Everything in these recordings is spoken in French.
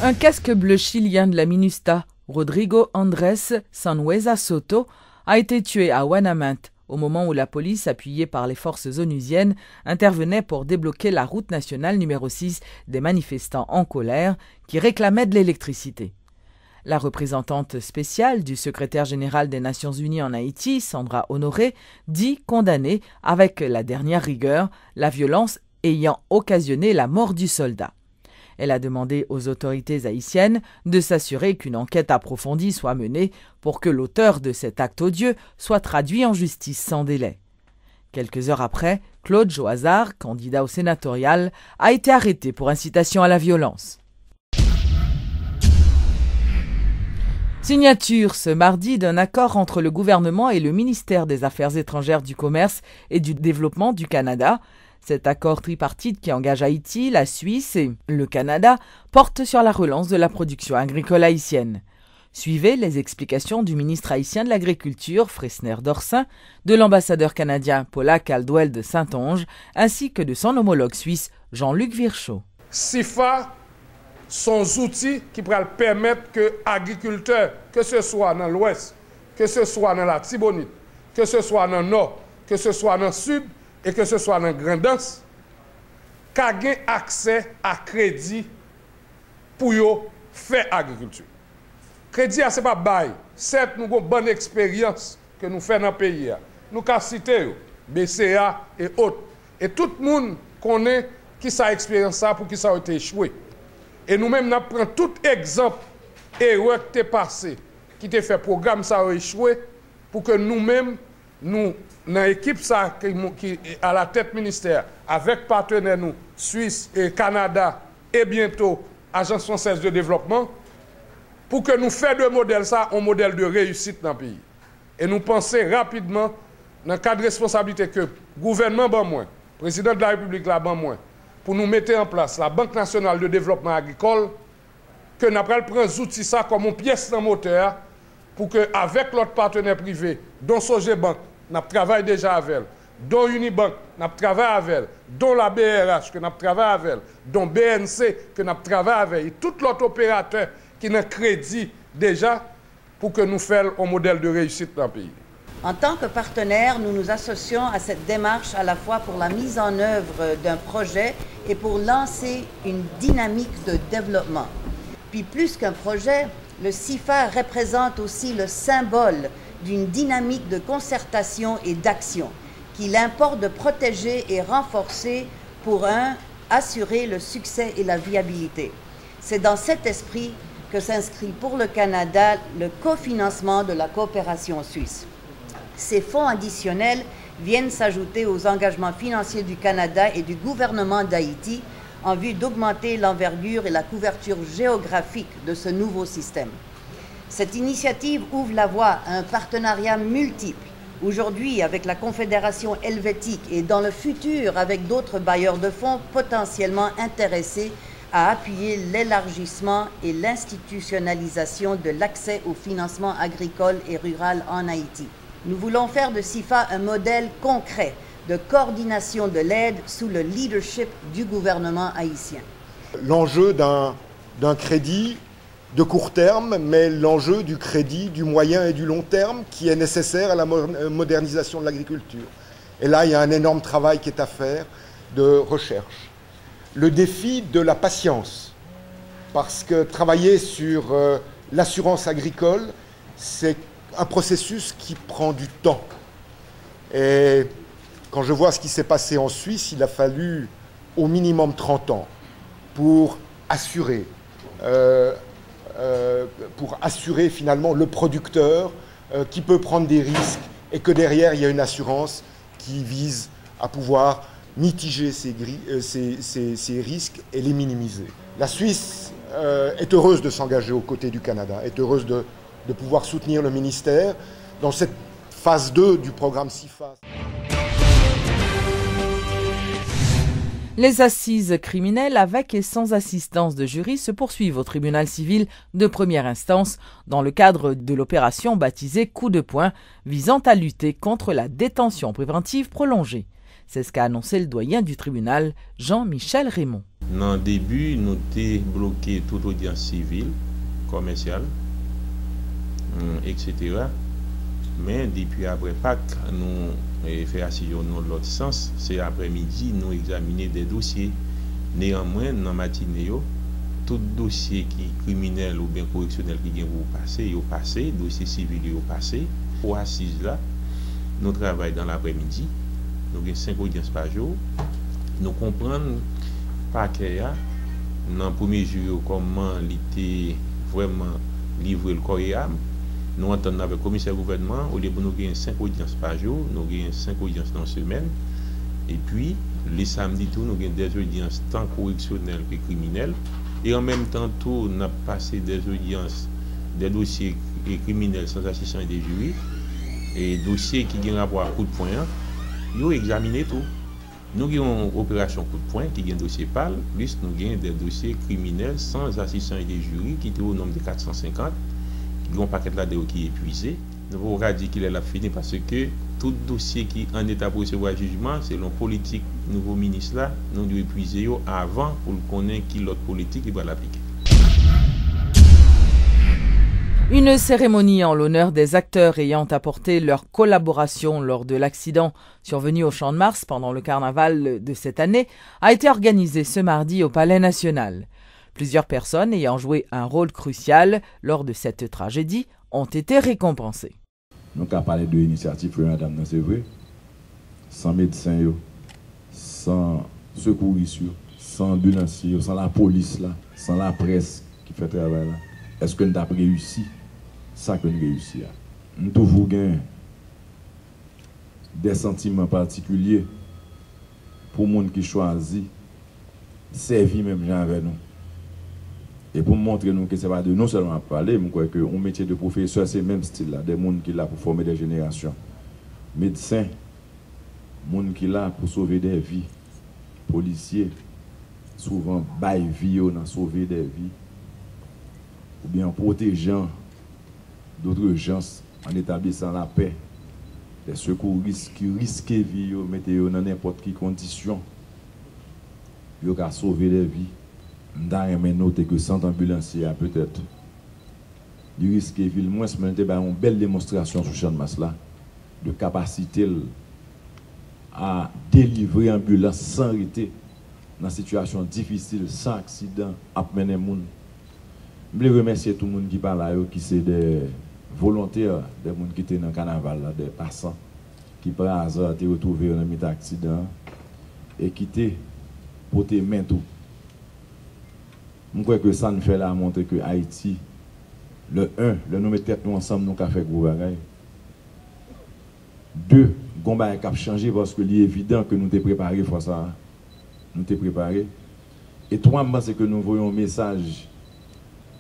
Un casque bleu chilien de la MINUSTA, Rodrigo Andrés Sanhueza Soto, a été tué à Wanamint au moment où la police, appuyée par les forces onusiennes, intervenait pour débloquer la route nationale numéro 6 des manifestants en colère qui réclamaient de l'électricité. La représentante spéciale du secrétaire général des Nations Unies en Haïti, Sandra Honoré, dit condamner avec la dernière rigueur la violence ayant occasionné la mort du soldat. Elle a demandé aux autorités haïtiennes de s'assurer qu'une enquête approfondie soit menée pour que l'auteur de cet acte odieux soit traduit en justice sans délai. Quelques heures après, Claude Joazar, candidat au sénatorial, a été arrêté pour incitation à la violence. Signature ce mardi d'un accord entre le gouvernement et le ministère des Affaires étrangères, du Commerce et du Développement du Canada. Cet accord tripartite qui engage Haïti, la Suisse et le Canada porte sur la relance de la production agricole haïtienne. Suivez les explications du ministre haïtien de l'Agriculture, Fresner Dorsin, de l'ambassadeur canadien Paula Caldwell de Saint-Onge, ainsi que de son homologue suisse, Jean-Luc Virchaud. SIFA sont outils qui pourraient permettre que les agriculteurs, que ce soit dans l'ouest, que ce soit dans la Tibonite, que ce soit dans le nord, que ce soit dans le sud, et que ce soit dans la Grandance, qu'aient accès à crédit pour faire agriculture. Crédit, ce n'est pas bail. Certes, nous avons une bonne expérience que nous faisons dans le pays. Nous avons cité BCA et autres. Et tout le monde connaît qui ça expérience pour qui ça a été échoué. Et nous-mêmes, nous prenons tout exemple erreur qui est passé, qui a fait programme ça a échoué, pour que nous-mêmes, nous, dans l'équipe qui à la tête ministère, avec partenaires nous, Suisse et Canada, et bientôt Agence française de développement, pour que nous fassions de modèle ça un modèle de réussite dans le pays. Et nous pensons rapidement, dans le cadre de responsabilité que le gouvernement ban moins, le président de la République là ban moins, pour nous mettre en place la Banque nationale de développement agricole, que nous allons prendre les outils ça comme une pièce dans le moteur, pour qu'avec l'autre partenaire privé, dont Sogebank, nous travaillons déjà avec elle, dont Unibank, nous travaillons avec elle, dont la BRH, que nous travaillons avec elle, dont BNC, que nous travaillons avec elle, et tout l'autre opérateur qui a crédit déjà pour que nous fassions un modèle de réussite dans le pays. En tant que partenaire, nous nous associons à cette démarche à la fois pour la mise en œuvre d'un projet et pour lancer une dynamique de développement. Puis plus qu'un projet, le SIFA représente aussi le symbole d'une dynamique de concertation et d'action qu'il importe de protéger et renforcer pour assurer le succès et la viabilité. C'est dans cet esprit que s'inscrit pour le Canada le cofinancement de la coopération suisse. Ces fonds additionnels viennent s'ajouter aux engagements financiers du Canada et du gouvernement d'Haïti en vue d'augmenter l'envergure et la couverture géographique de ce nouveau système. Cette initiative ouvre la voie à un partenariat multiple, aujourd'hui avec la Confédération helvétique et dans le futur avec d'autres bailleurs de fonds potentiellement intéressés à appuyer l'élargissement et l'institutionnalisation de l'accès au financement agricole et rural en Haïti. Nous voulons faire de SIFA un modèle concret de coordination de l'aide sous le leadership du gouvernement haïtien. L'enjeu d'un crédit de court terme, mais l'enjeu du crédit du moyen et du long terme qui est nécessaire à la modernisation de l'agriculture. Et là, il y a un énorme travail qui est à faire de recherche. Le défi de la patience, parce que travailler sur l'assurance agricole, c'est un processus qui prend du temps. Et quand je vois ce qui s'est passé en Suisse, il a fallu au minimum 30 ans pour assurer finalement le producteur qui peut prendre des risques et que derrière il y a une assurance qui vise à pouvoir mitiger ces risques et les minimiser. La Suisse est heureuse de s'engager aux côtés du Canada, est heureuse de pouvoir soutenir le ministère dans cette phase 2 du programme SIFA. Les assises criminelles avec et sans assistance de jury se poursuivent au tribunal civil de première instance dans le cadre de l'opération baptisée Coup de poing visant à lutter contre la détention préventive prolongée. C'est ce qu'a annoncé le doyen du tribunal, Jean-Michel Raymond. Dans le début, nous avons bloqué toute audience civile, commerciale, etc. Mais depuis après Pâques, nous avons fait assision dans l'autre sens. C'est après-midi, nous examiner des dossiers. Néanmoins, dans la matinée, tout dossier qui est criminel ou bien correctionnel qui vient pour passer, il passé, dossier civil il passé. Pour assises là, nous travaillons dans l'après-midi. Nous avons 5 audiences par jour. Nous comprenons pas qu'il y a dans le premier jour comment il était vraiment livré le corps et âme. Nous entendons avec le commissaire gouvernement, au lieu de nous avons 5 audiences par jour, nous avons 5 audiences dans la semaine. Et puis, les samedis, nous avons des audiences tant correctionnelles que criminelles. Et en même temps, tout, nous avons passé des audiences, des dossiers criminels sans assistance des jurys, et dossiers qui ont rapport à coup de poing, nous avons examiné tout. Nous avons une opération coup de poing qui a un dossier pâle, plus nous avons des dossiers criminels sans assistance des jurys qui étaient au nombre de 450, qui ont un paquet là qui est épuisé. Nous avons dit qu'il est là fini parce que tout dossier qui est en état pour recevoir jugement, selon politique nouveau ministre là, nous devons épuiser avant pour connaître qui l'autre politique va l'appliquer. Une cérémonie en l'honneur des acteurs ayant apporté leur collaboration lors de l'accident survenu au Champ de Mars pendant le carnaval de cette année a été organisée ce mardi au Palais National. Plusieurs personnes ayant joué un rôle crucial lors de cette tragédie ont été récompensées. Nous avons parlé de l'initiative, madame, c'est vrai. Sans médecins, sans secouristes, sans ambulanciers, sans la police, sans la presse qui fait travail là. Est-ce que nous avons réussi ça que nous avons réussi? Nous avons toujours des sentiments particuliers pour les gens qui choisissent servir même gens avec nous. Et pour montrer nous que ce n'est pas de nous seulement à parler, je crois qu'un métier de professeur, c'est le même style là, des gens qui sont là pour former des générations. Médecins, des gens qui sont là pour sauver des vies. Policiers, souvent, baillent vie, dans sauver des vies. Ou bien en protégeant d'autres gens, en établissant la paix. Des secouristes qui risquent de vie, mettez dans n'importe quelle condition. Ils ont sauvé des vies. Nous avons noté que 100 ambulanciers, peut-être, ils risquent de vie. Moi, c'est une belle démonstration sur Champ de Mars là, de capacité à délivrer l'ambulance sans arrêter dans une situation difficile, sans accident, à mener les gens. Je veux remercier tout le monde qui parle là, qui sont des volontaires, des gens qui étaient dans le carnaval, là, des passants, qui par hasard étaient retrouvés dans un accident et qui étaient portés main tout. Je crois que ça nous fait là montrer que Haïti, le 1, le nous mettons tête nous ensemble, nous avons fait gros bagaille. 2, nous avons changé parce que c'est évident que nous sommes préparés pour ça. Nous sommes préparés. Et 3, c'est que nous voyons un message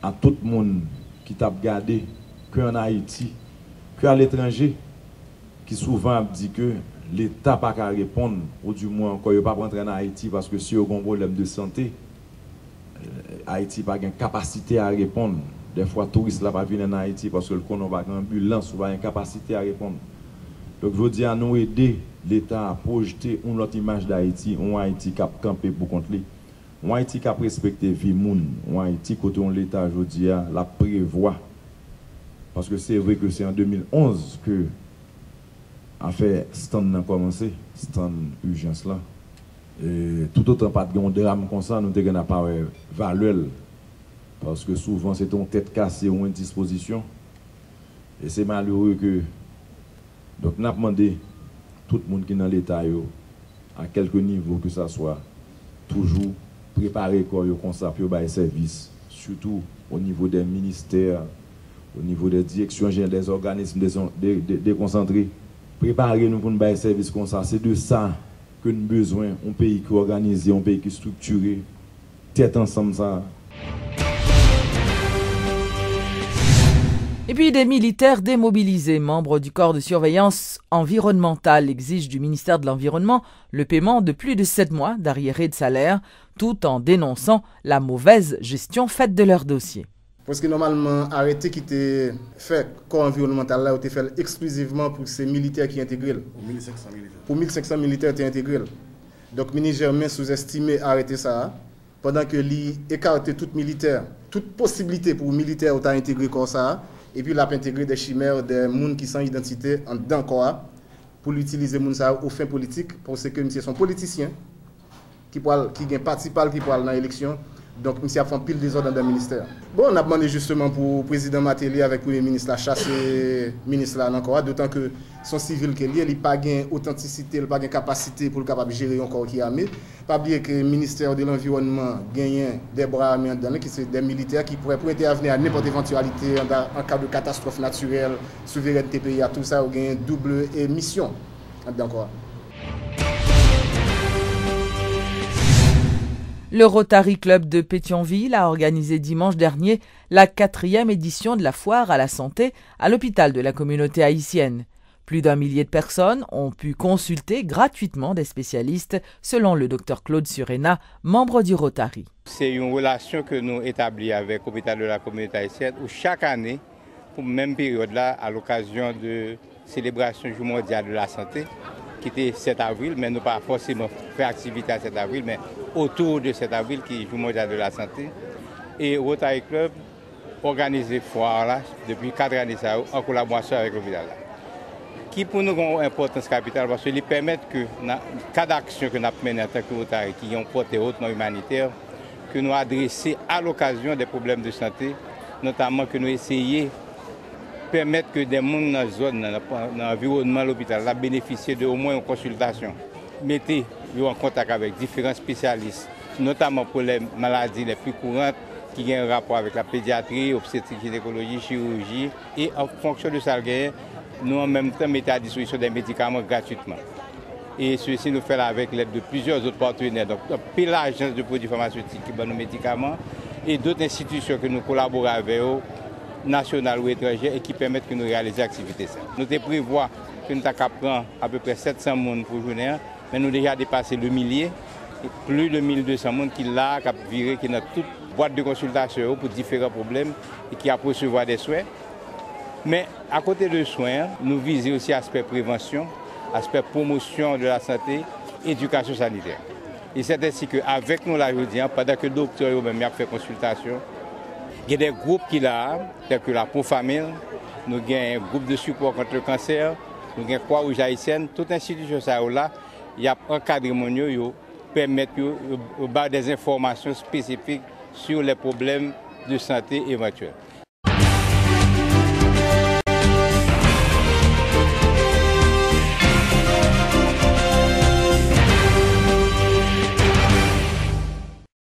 à tout le monde qui t'a regardé, qu'en Haïti, qu'à l'étranger, qui souvent dit que l'État n'a pas qu'à répondre, ou du moins, quand il ne pas rentrer en Haïti parce que si il y a un problème de santé, Haïti n'a pas de capacité à répondre. Des fois, les touristes ne pas venir en Haïti parce que le qu'on va en ambulance ou pas une capacité à répondre. Donc, je veux dire, à nous aider l'État à projeter une autre image d'Haïti, un Haïti qui a campé pour contre lui. Un Haïti qui a respecté la vie des gens, un Haïti côté l'État, je dis, la prévoit. Parce que c'est vrai que c'est en 2011 que l'affaire stand a commencé, stand urgence là. Et tout autant pas de drame comme ça, nous n'avons pas valeur. Parce que souvent c'est une tête cassée ou une disposition. Et c'est malheureux que. Donc nous avons demandé tout le monde qui est dans l'État, à quelque niveau que ce soit, toujours préparer quoi comme ça pour faire service, surtout au niveau des ministères, au niveau des directions générales, des organismes déconcentrés. Préparer nous pour nous faire service comme ça, c'est de ça que nous avons besoin, un pays qui est organisé, un pays qui est structuré, tête ensemble ça. Et puis des militaires démobilisés, membres du corps de surveillance environnementale, exigent du ministère de l'Environnement le paiement de plus de 7 mois d'arriérés de salaire, tout en dénonçant la mauvaise gestion faite de leur dossier. Parce que normalement, arrêté qui était fait corps environnemental là, était fait exclusivement pour ces militaires qui intégrent. Pour 1500 militaires. Pour 1500 militaires qui intégrent. Donc, le ministre Germain sous-estimé arrêter ça, pendant que lui écartait toute possibilité pour les militaires à intégrer comme ça, et puis il a intégré des chimères, des gens qui sont identité en dedans quoi, pour l'utiliser aux fins politiques, parce que monsieur sont politiciens qui ont participé qui dans l'élection. Donc, monsieur a fait pile des ordres dans le ministère. Bon, on a demandé justement pour le président Matéli avec le Premier ministre la chasse et le ministre là encore, d'autant que son civil qu'il y a, il n'a pas d'authenticité, il n'a pas de capacité pour le capable de gérer encore qui a mis. Pas oublier que le ministère de l'Environnement gagne des bras armés dedans, qui sont des militaires qui pourraient intervenir à n'importe éventualité en cas de catastrophe naturelle, souveraineté pays, à tout ça, ou gagne double mission. D'accord. Le Rotary Club de Pétionville a organisé dimanche dernier la 4e édition de la foire à la santé à l'hôpital de la communauté haïtienne. Plus d'1 millier de personnes ont pu consulter gratuitement des spécialistes, selon le Dr Claude Surena, membre du Rotary. C'est une relation que nous établissons avec l'hôpital de la communauté haïtienne où chaque année, pour la même période-là, à l'occasion de célébration du Jour mondial de la santé, qui était 7 avril, mais nous pas forcément faire activité à 7 avril, mais autour de 7 avril, qui est le Jour mondial de la santé. Et Rotary Club organise des foires là, depuis 4 années en collaboration avec l'hôpital. Qui pour nous a une importance capitale parce qu'ils permettent que, dans cas d'action que nous avons mené en tant que Rotary, qui ont porté hautement humanitaire, que nous adresser à l'occasion des problèmes de santé, notamment que nous essayons permettre que des gens dans la zone, dans l'environnement de l'hôpital, bénéficient de au moins une consultation. Mettez-vous en contact avec différents spécialistes, notamment pour les maladies les plus courantes qui ont un rapport avec la pédiatrie, obstétrique, gynécologie, chirurgie. Et en fonction de ça, nous en même temps mettons à disposition des médicaments gratuitement. Et ceci nous fait avec l'aide de plusieurs autres partenaires. Donc, l'agence de produits pharmaceutiques qui donne nos médicaments et d'autres institutions que nous collaborons avec eux, nationales ou étrangères, et qui permettent que nous réalisions l'activité. Nous prévoyons que nous avons à peu près 700 personnes pour journée, mais nous avons déjà dépassé le millier, et plus de 1200 personnes qui là, qui viré, qui ont toute boîte de consultation pour différents problèmes et qui a recevoir des soins. Mais à côté de soins, nous visons aussi l'aspect prévention, aspect promotion de la santé, éducation sanitaire. Et c'est ainsi qu'avec nous, là, pendant que le docteur eux-mêmes a fait consultation, il y a des groupes qui là, tels que la Pro-Famille, nous avons un groupe de support contre le cancer, nous avons Croix-Rouge haïtienne, toute institution là, il y a un encadrement qui permet de des informations spécifiques sur les problèmes de santé éventuels.